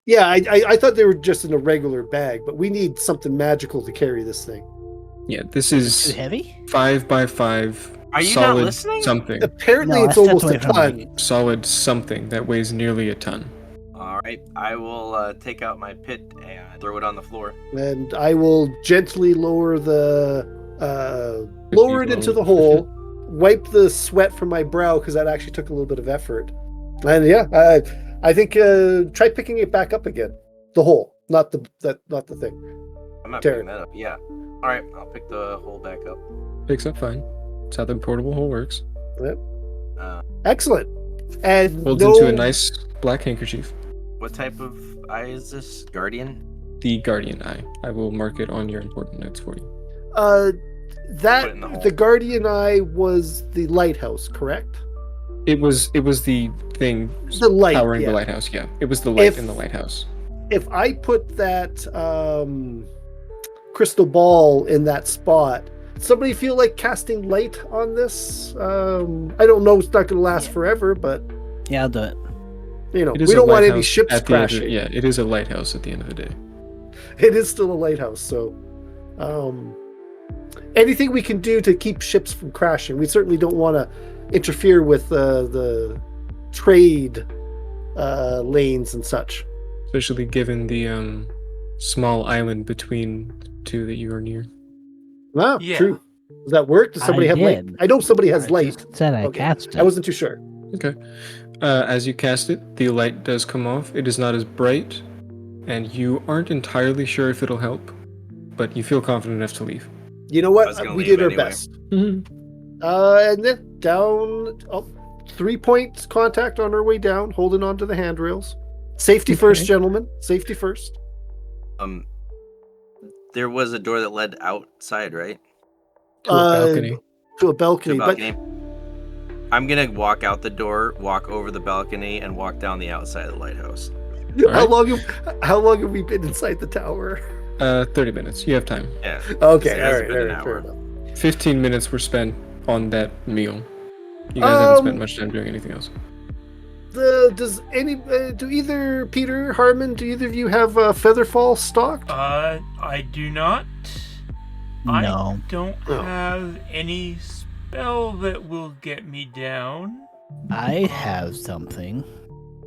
Yeah, I thought they were just in a regular bag, but we need something magical to carry this thing. Yeah, this Too is heavy? 5x5. Are you solid not listening? something. Apparently, No, it's I stepped almost a away from ton. Mike. Solid something that weighs nearly a ton. All right, I will take out my pit and throw it on the floor. And I will gently lower it into the hole, wipe the sweat from my brow because that actually took a little bit of effort. And yeah, I think try picking it back up again. The hole, not the thing. I'm not Terran. picking that up. Yeah. All right, I'll pick the hole back up. Picks up fine. That's how the portable hole works. Yep. Uh, Excellent. And Folds into a nice black handkerchief. what type of eye is this? Guardian? The Guardian Eye. I will mark it on your important notes for you. Put it in the hole. The Guardian Eye was the lighthouse, correct? It was the thing The light, powering yeah. the lighthouse. Yeah, it was the light in the lighthouse. If I put that crystal ball in that spot, somebody feel like casting light on this? I don't know, it's not going to last forever, but Yeah, I'll do it. we It is don't a want any lighthouse ships at the end of- crashing. yeah, it is a lighthouse at the end of the day. It is still a lighthouse, so anything we can do to keep ships from crashing. We certainly don't want to interfere with the trade lanes and such. Especially given the small island between the two that you are near. Wow, Yeah. true. Does that work? Does somebody I have light? did. I know somebody has I light. just said I Okay. cast it. I wasn't too sure. Okay. As you cast it, the light does come off. It is not as bright, and you aren't entirely sure if it'll help, but you feel confident enough to leave. You know I was what? gonna We leave did our anyway. best. And then down, 3 points contact on our way down, holding on to the handrails. Safety first, Okay. gentlemen. Safety first. There was a door that led outside, right? To a balcony. To a To balcony. the balcony. I'm gonna walk out the door, walk over the balcony, and walk down the outside of the lighthouse. But how Alright. long have we been inside the tower? 30 minutes. You have time. Yeah. Okay, It all hasn't right, been an fair hour. enough. 15 minutes were spent on that meal. You guys haven't spent much time doing anything else. Do either Peter, Harmon, do either of you have Featherfall stocked? I do not. No. I don't Oh. have any spell that will get me down. I have something.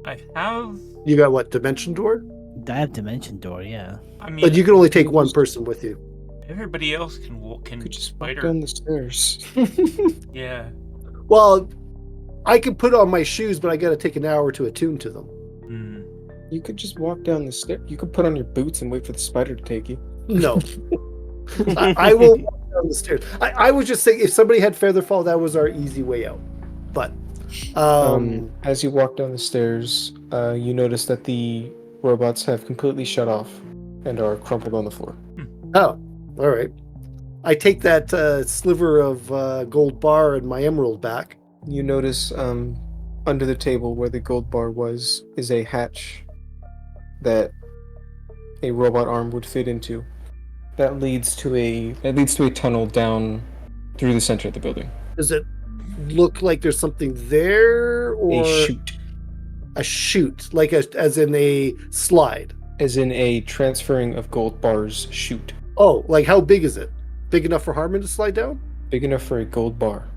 I have. You got what, Dimension Door? I have Dimension Door, yeah. I mean, But you can only take one person with you. everybody else can walk. Can Could just walk spider? down the stairs. Yeah. Well, I can put on my shoes, but I got to take an hour to attune to them. Hmm. You could just walk down the stairs. You could put on your boots and wait for the spider to take you. No. I will walk down the stairs. I was just saying, if somebody had Featherfall, that was our easy way out. But, As you walk down the stairs, you notice that the robots have completely shut off and are crumpled on the floor. oh, all right. I take that sliver of gold bar and my emerald back. You notice under the table where the gold bar was is a hatch that a robot arm would fit into. That leads to a tunnel down through the center of the building. Does it look like there's something there, or A chute, a chute, like as in a slide? as in a transferring of gold bars chute. Oh, like how big is it? Big enough for Harmon to slide down? Big enough for a gold bar.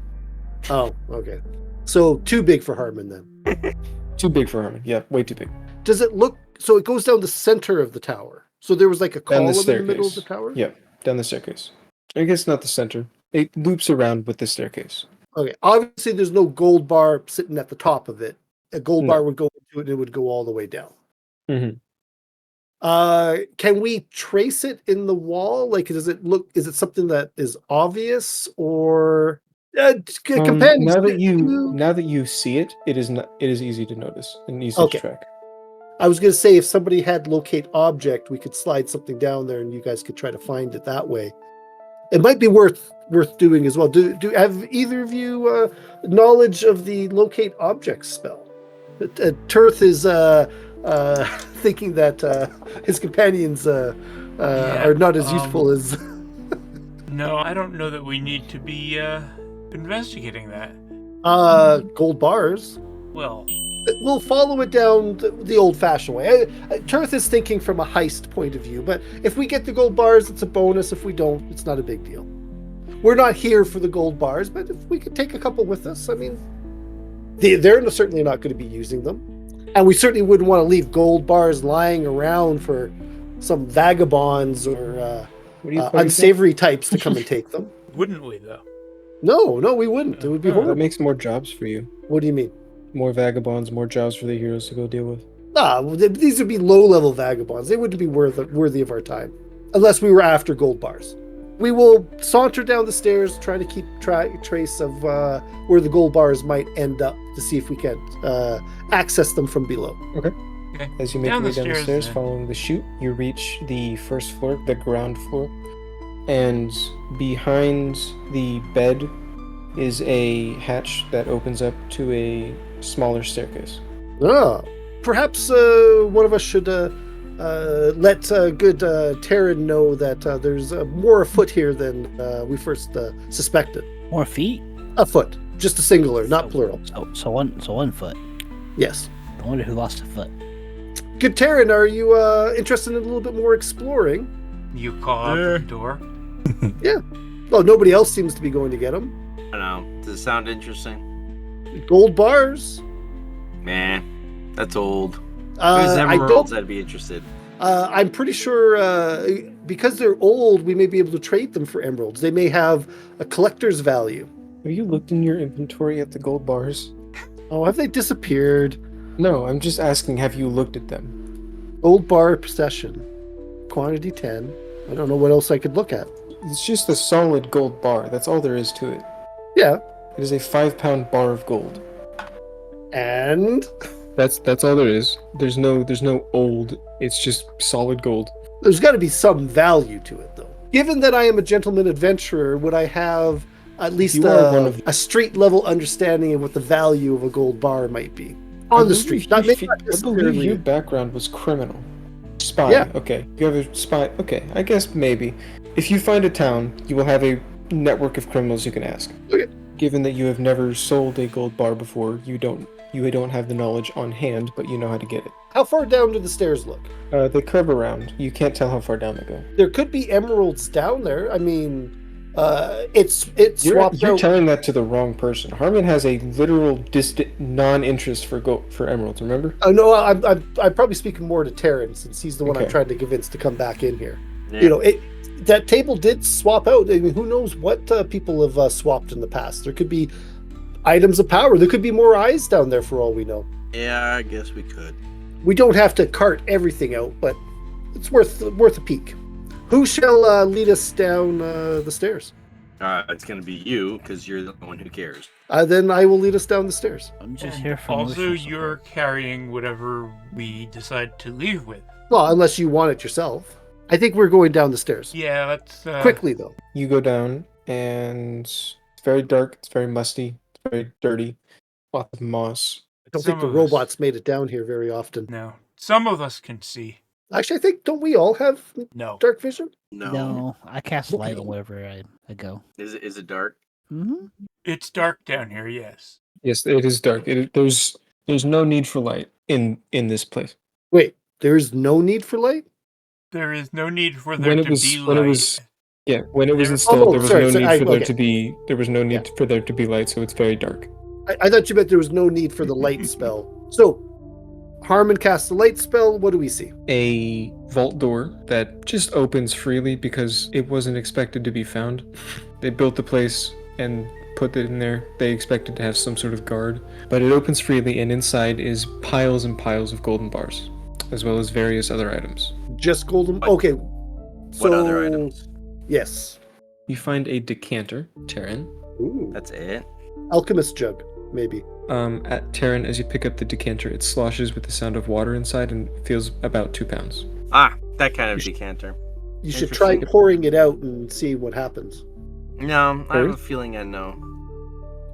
Oh, okay. So too big for Harmon then. Too big for Herman. Yeah, way too big. Does it look so? It goes down the center of the tower. So there was like a Down column the in the middle of staircase. the tower. Yeah, down the staircase. I guess not the center. It loops around with the staircase. Okay. Obviously, there's no gold bar sitting at the top of it. A gold No. bar would go into it, and it would go all the way down. Mhm. Can we trace it in the wall? Like, does it look? Is it something that is obvious, or companions? Now that you see it, it is easy to notice and easy Okay. to track. I was going to say, if somebody had locate object, we could slide something down there, and you guys could try to find it that way. It might be worth doing as well. Do have either of you knowledge of the locate object spell? Turth is thinking that his companions are not as useful as. No, I don't know that we need to be investigating that. Gold bars. Well, We'll follow it down the old-fashioned way. Turth is thinking from a heist point of view, but if we get the gold bars, it's a bonus. If we don't, it's not a big deal. We're not here for the gold bars, but if we could take a couple with us, I mean, they're certainly not going to be using them. And we certainly wouldn't want to leave gold bars lying around for some vagabonds or unsavory types to come and take them. Wouldn't we, though? No, we wouldn't. It would be That horrible. makes more jobs for you. What do you mean? More vagabonds, more jobs for the heroes to go deal with. These would be low-level vagabonds. They wouldn't be worthy of our time, unless we were after gold bars. We will saunter down the stairs, try to keep trace of where the gold bars might end up to see if we can access them from below. Okay. As you make your way down the stairs, then. following the chute, you reach the first floor, the ground floor, and behind the bed is a hatch that opens up to a smaller staircase. Perhaps one of us should let good Terran know that there's more afoot here than we first suspected. More feet? A foot, just a singular, not plural. So one foot. Yes. I wonder who lost a foot. Good Terran, are you interested in a little bit more exploring? You call out the door. Yeah. Well, nobody else seems to be going to get them. I don't know. Does it sound interesting? Gold bars. Man, that's old. If it was I emeralds, don't. I'd be interested. I'm pretty sure because they're old, we may be able to trade them for emeralds. They may have a collector's value. Have you looked in your inventory at the gold bars? Oh, have they disappeared? No, I'm just asking, have you looked at them? Gold bar possession. Quantity 10. I don't know what else I could look at. It's just a solid gold bar. That's all there is to it. Yeah. It is a 5-pound bar of gold. And That's all there is. There's no old. It's just solid gold. there's got to be some value to it, though. Given that I am a gentleman adventurer, would I have at least You are one of- a street level understanding of what the value of a gold bar might be on the street? Not maybe not I believe necessarily. your background was criminal. Spy. Yeah. Okay. You have a spy. Okay. I guess maybe. If you find a town, you will have a network of criminals you can ask. Okay. Given that you have never sold a gold bar before, you don't have the knowledge on hand, but you know how to get it. How far down do the stairs look? They curve around. You can't tell how far down they go. There could be emeralds down there. I mean, it's You're swapped out. telling that to the wrong person. Harmon has a literal non-interest for emeralds. Remember? No, I'm probably speaking more to Terran since he's the one I'm Okay. trying to convince to come back in here. Yeah. You know, that table did swap out. I mean, who knows what people have swapped in the past? There could be items of power. There could be more eyes down there for all we know. Yeah, I guess we could. We don't have to cart everything out, but it's worth a peek. Who shall lead us down the stairs? It's gonna be you because you're the one who cares. Then I will lead us down the stairs. I'm just And here for also, emotional you're support. carrying whatever we decide to leave with. Well, unless you want it yourself. I think we're going down the stairs. Yeah, let's Quickly, though. You go down, and it's very dark. It's very musty. It's very dirty. Lots of moss. I don't Some think the of us- robots made it down here very often. No, some of us can see. Actually, I think, don't we all have No. dark vision? No, I cast light on wherever I go. Is it dark? Mm-hmm. It's dark down here. Yes. Yes, it is dark. There's no need for light in this place. Wait, there's no need for light? There is no need for there When to it was be when light. it was yeah when it was There- installed, Oh, there was sorry, no sorry, need for there okay. to be for there to be light. So it's very dark. I thought you meant there was no need for the light spell. So, Harmon casts the light spell. What do we see? A vault door that just opens freely because it wasn't expected to be found. They built the place and put it in there. They expected to have some sort of guard, but it opens freely, and inside is piles and piles of golden bars, as well as various other items. Just golden. What- Okay. What other items? Yes. You find a decanter, Terran. Ooh. That's it. Alchemist jug, maybe. At Terran, as you pick up the decanter, it sloshes with the sound of water inside and feels about 2 pounds. Ah, that kind of decanter. You should try Interesting. pouring it out and see what happens. No, I have a Earth? feeling I know.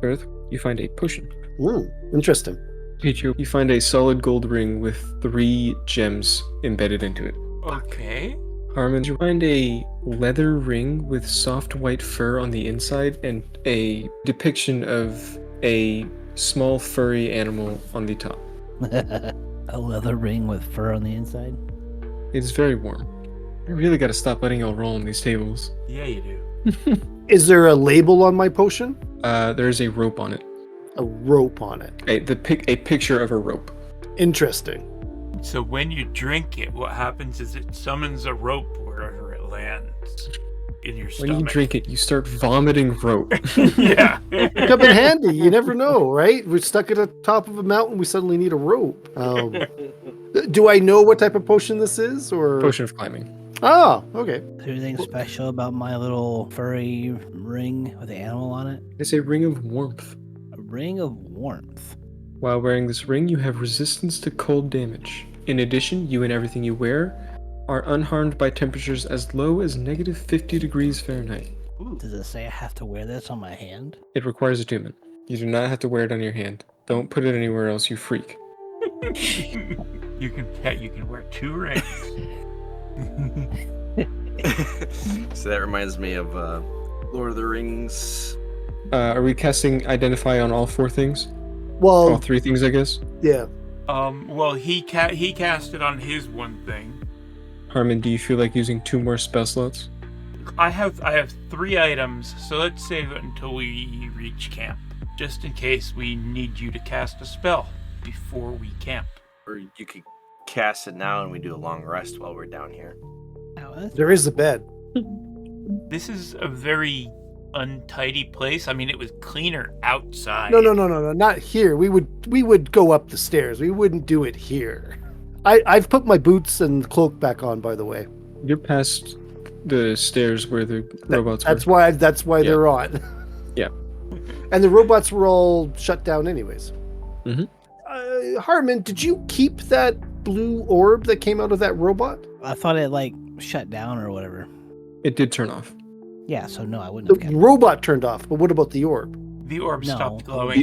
Earth, you find a potion. Ooh, interesting. Pichu, you find a solid gold ring with 3 gems embedded into it. Okay. Harmon, you find a leather ring with soft white fur on the inside and a depiction of a small furry animal on the top. A leather ring with fur on the inside. It's very warm. I really gotta stop letting y'all roll on these tables. Yeah, you do. Is there a label on my potion? There's a rope on it. A rope on it. A picture of a rope. Interesting. So when you drink it, what happens is it summons a rope wherever it lands in your stomach. When you drink it, you start vomiting rope. Yeah. Come in handy. You never know, right? We're stuck at the top of a mountain. We suddenly need a rope. Do I know what type of potion this is, or Potion of climbing. Oh, okay. Is there anything special about my little furry ring with the animal on it? It's a ring of warmth. A ring of warmth. While wearing this ring, you have resistance to cold damage. In addition, you and everything you wear are unharmed by temperatures as low as negative 50 degrees Fahrenheit. Does it say I have to wear this on my hand? It requires attunement. You do not have to wear it on your hand. Don't put it anywhere else, you freak. You can wear 2 rings. So that reminds me of Lord of the Rings. Are we casting Identify on all 4 things? Well, All 3 things, I guess? yeah. Well, he cast it on his one thing. Harmon, do you feel like using 2 more spell slots? I have 3 items, so let's save it until we reach camp, just in case we need you to cast a spell before we camp. Or you could cast it now and we do a long rest while we're down here. There is a bed. This is a very untidy place. I mean, it was cleaner outside. No, not here. We would go up the stairs. We wouldn't do it here. I've put my boots and cloak back on, by the way. You're past the stairs where the robots That's were. why Yeah. they're on. Yeah. And the robots were all shut down anyways. Mm-hmm. Harmon, did you keep that blue orb that came out of that robot? I thought it like shut down or whatever. It did turn off. Yeah, so no, I wouldn't The have kept it. robot turned off, but what about the orb? The orb No. stopped glowing.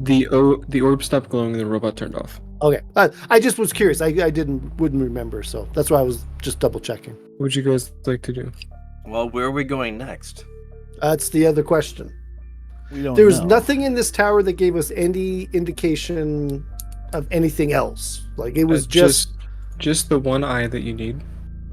The orb stopped glowing and the robot turned off. Okay, I just was curious. I wouldn't remember, so that's why I was just double checking. What would you guys like to do? Well, where are we going next? That's the other question. We don't There was know. nothing in this tower that gave us any indication of anything else. Like it was just the one eye that you need.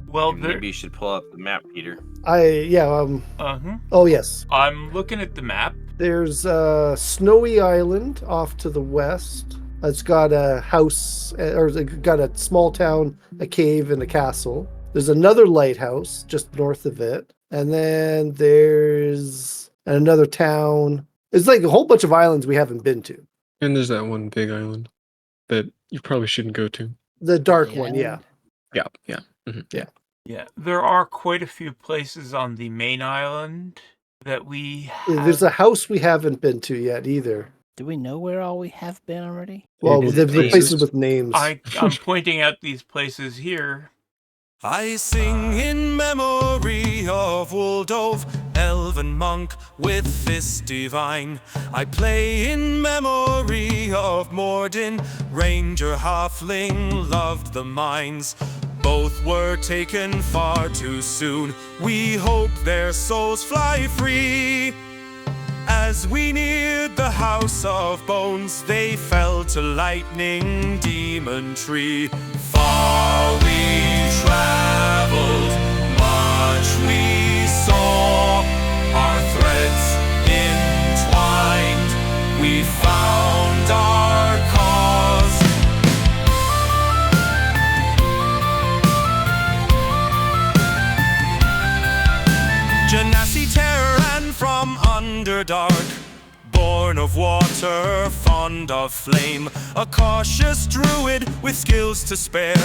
Well, Maybe you should pull out the map, Peter. Oh yes. I'm looking at the map. There's a snowy island off to the west. It's got a house, or it's got a small town, a cave, and a castle. There's another lighthouse just north of it, and then there's another town. It's like a whole bunch of islands we haven't been to. And there's that one big island that you probably shouldn't go to. The dark The one, yeah. island? Yeah. Mm-hmm. Yeah, there are quite a few places on the main island that we have. There's a house we haven't been to yet either. Do we know where all we have been already? Well, It is the places. places with names. I'm pointing out these places here. I sing in memory of Woldove, elven monk with fist divine. I play in memory of Morden, ranger halfling, loved the mines. Both were taken far too soon. We hope their souls fly free. As we neared the House of Bones, they fell to lightning demon tree. Far we traveled, much we saw, our threads entwined, we found our cause. Genasi Terran from Underdark, born of water, fond of flame, a cautious druid with skills to spare.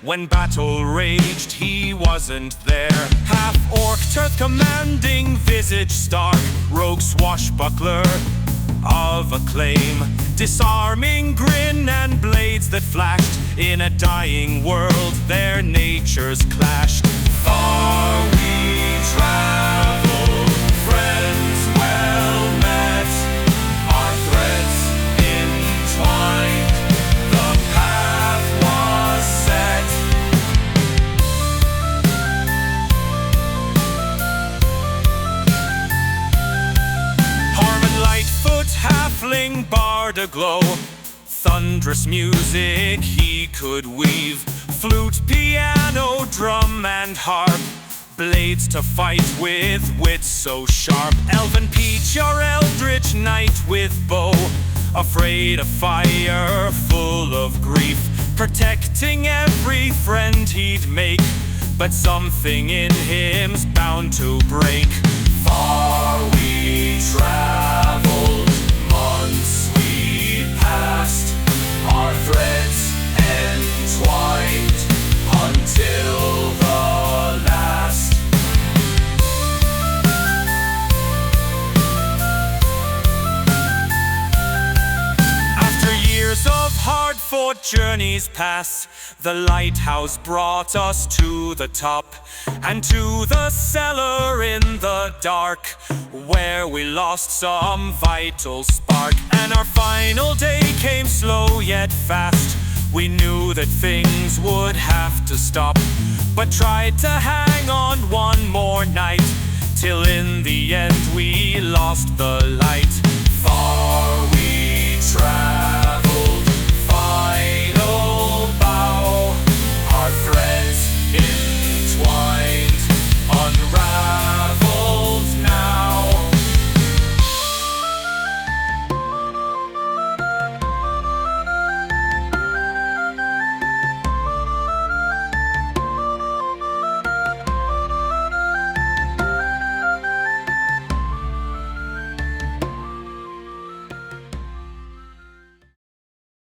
When battle raged, he wasn't there. Half-orc, turf commanding, visage stark, rogue swashbuckler of acclaim, disarming grin and blades that flashed. In a dying world, their natures clashed. Far we traveled, friends well met, our threads entwined, the path was set. Harmon Lightfoot, halfling bard aglow, wondrous music he could weave. Flute, piano, drum, and harp, blades to fight with, wits so sharp. Elven Peach, our eldritch knight with bow, afraid of fire, full of grief, protecting every friend he'd make, but something in him's bound to break. Far we traveled, months we passed, our threads entwined until the last. After years of hard-fought journeys pass, the lighthouse brought us to the top, and to the cellar in the dark, where we lost some vital spark. And our final day came slow yet fast. We knew that things would have to stop, but tried to hang on one more night, till in the end we lost the light. Far we traveled,